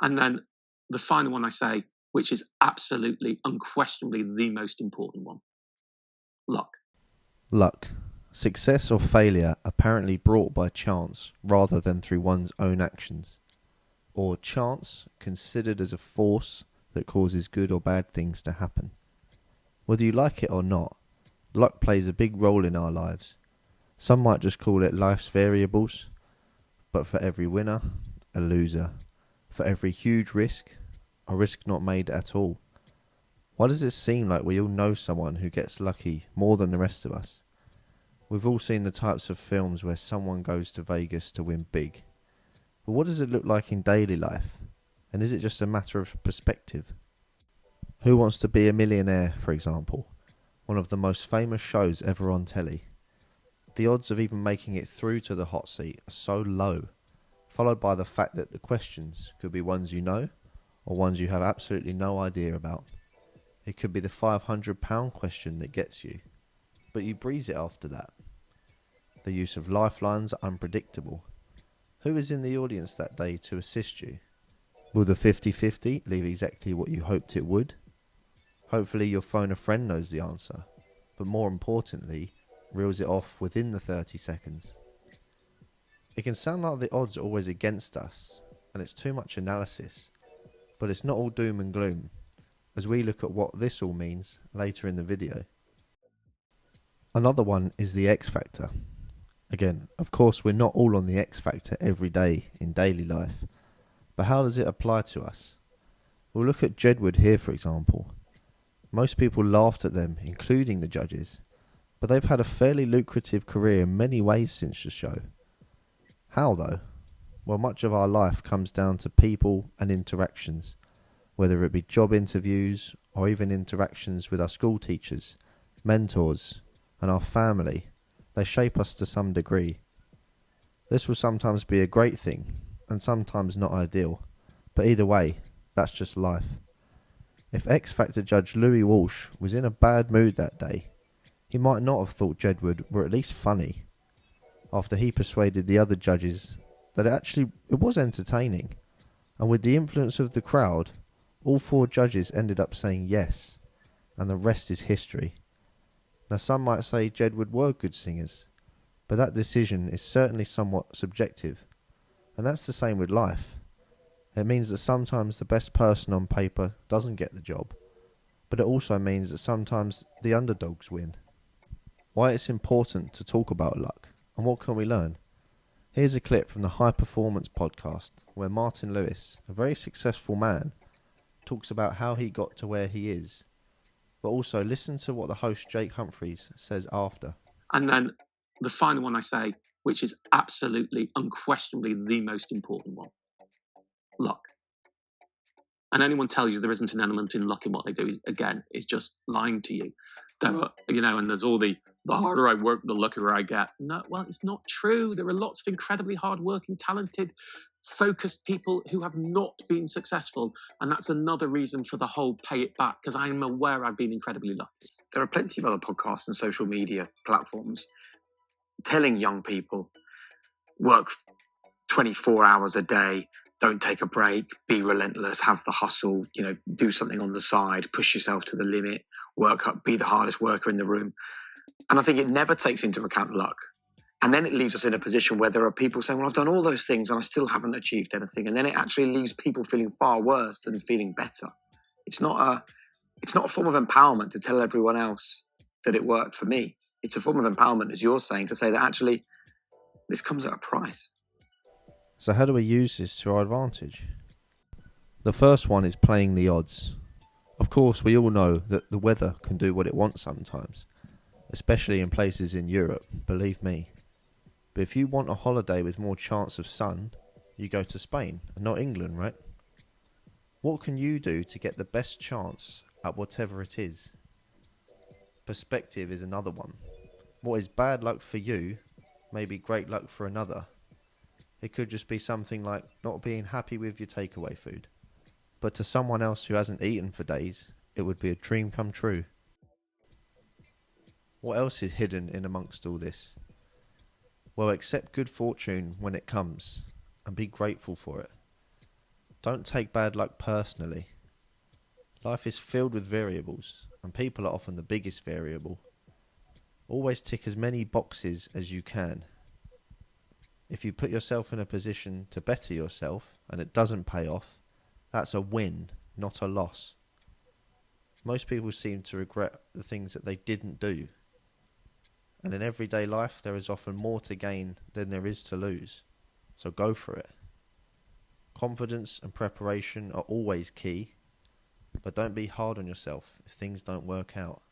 And then the final one I say, which is absolutely, unquestionably the most important one. Luck. Luck. Success or failure apparently brought by chance rather than through one's own actions. Or chance considered as a force that causes good or bad things to happen. Whether you like it or not, luck plays a big role in our lives. Some might just call it life's variables, but for every winner, a loser. For every huge risk, a risk not made at all. Why does it seem like we all know someone who gets lucky more than the rest of us? We've all seen the types of films where someone goes to Vegas to win big. But what does it look like in daily life? And is it just a matter of perspective? Who Wants to Be a Millionaire, for example, one of the most famous shows ever on telly. The odds of even making it through to the hot seat are so low, followed by the fact that the questions could be ones you know, or ones you have absolutely no idea about. It could be the £500 question that gets you, but you breeze it after that. The use of lifelines are unpredictable. Who is in the audience that day to assist you? Will the 50-50 leave exactly what you hoped it would? Hopefully your phone a friend knows the answer, but more importantly, reels it off within the 30 seconds. It can sound like the odds are always against us, and it's too much analysis, but it's not all doom and gloom, as we look at what this all means later in the video. Another one is the X Factor. Again, of course we're not all on the X Factor every day in daily life, but how does it apply to us? We'll look at Jedward here for example. Most people laughed at them, including the judges, but they've had a fairly lucrative career in many ways since the show. How though? Well, much of our life comes down to people and interactions, whether it be job interviews or even interactions with our school teachers, mentors, and our family. They shape us to some degree. This will sometimes be a great thing, and sometimes not ideal, but either way, that's just life. If X Factor judge Louis Walsh was in a bad mood that day, he might not have thought Jedward were at least funny, after he persuaded the other judges that it was entertaining, and with the influence of the crowd, all 4 judges ended up saying yes, and the rest is history. Now some might say Jedward were good singers, but that decision is certainly somewhat subjective, and that's the same with life. It means that sometimes the best person on paper doesn't get the job, but it also means that sometimes the underdogs win. Why it's important to talk about luck, and what can we learn? Here's a clip from the High Performance podcast, where Martin Lewis, a very successful man, talks about how he got to where he is, but also listen to what the host Jake Humphreys says after. And then the final one I say, which is absolutely, unquestionably the most important one. Luck. And anyone tells you there isn't an element in luck in what they do, is just lying to you. And there's all the harder I work, the luckier I get. No, well, it's not true. There are lots of incredibly hardworking, talented, focused people who have not been successful. And that's another reason for the whole pay it back, because I am aware I've been incredibly lucky. There are plenty of other podcasts and social media platforms telling young people, work 24 hours a day, don't take a break, be relentless, have the hustle, do something on the side, push yourself to the limit, work up, be the hardest worker in the room. And I think it never takes into account luck. And then it leaves us in a position where there are people saying, well, I've done all those things and I still haven't achieved anything. And then it actually leaves people feeling far worse than feeling better. It's not a form of empowerment to tell everyone else that it worked for me. It's a form of empowerment, as you're saying, to say that actually this comes at a price. So how do we use this to our advantage? The first one is playing the odds. Of course, we all know that the weather can do what it wants sometimes, especially in places in Europe, believe me. But if you want a holiday with more chance of sun, you go to Spain and not England, right? What can you do to get the best chance at whatever it is? Perspective is another one. What is bad luck for you may be great luck for another. It could just be something like not being happy with your takeaway food. But to someone else who hasn't eaten for days, it would be a dream come true. What else is hidden in amongst all this? Well, accept good fortune when it comes and be grateful for it. Don't take bad luck personally. Life is filled with variables, and people are often the biggest variable. Always tick as many boxes as you can. If you put yourself in a position to better yourself and it doesn't pay off, that's a win, not a loss. Most people seem to regret the things that they didn't do. And in everyday life, there is often more to gain than there is to lose. So go for it. Confidence and preparation are always key, but don't be hard on yourself if things don't work out.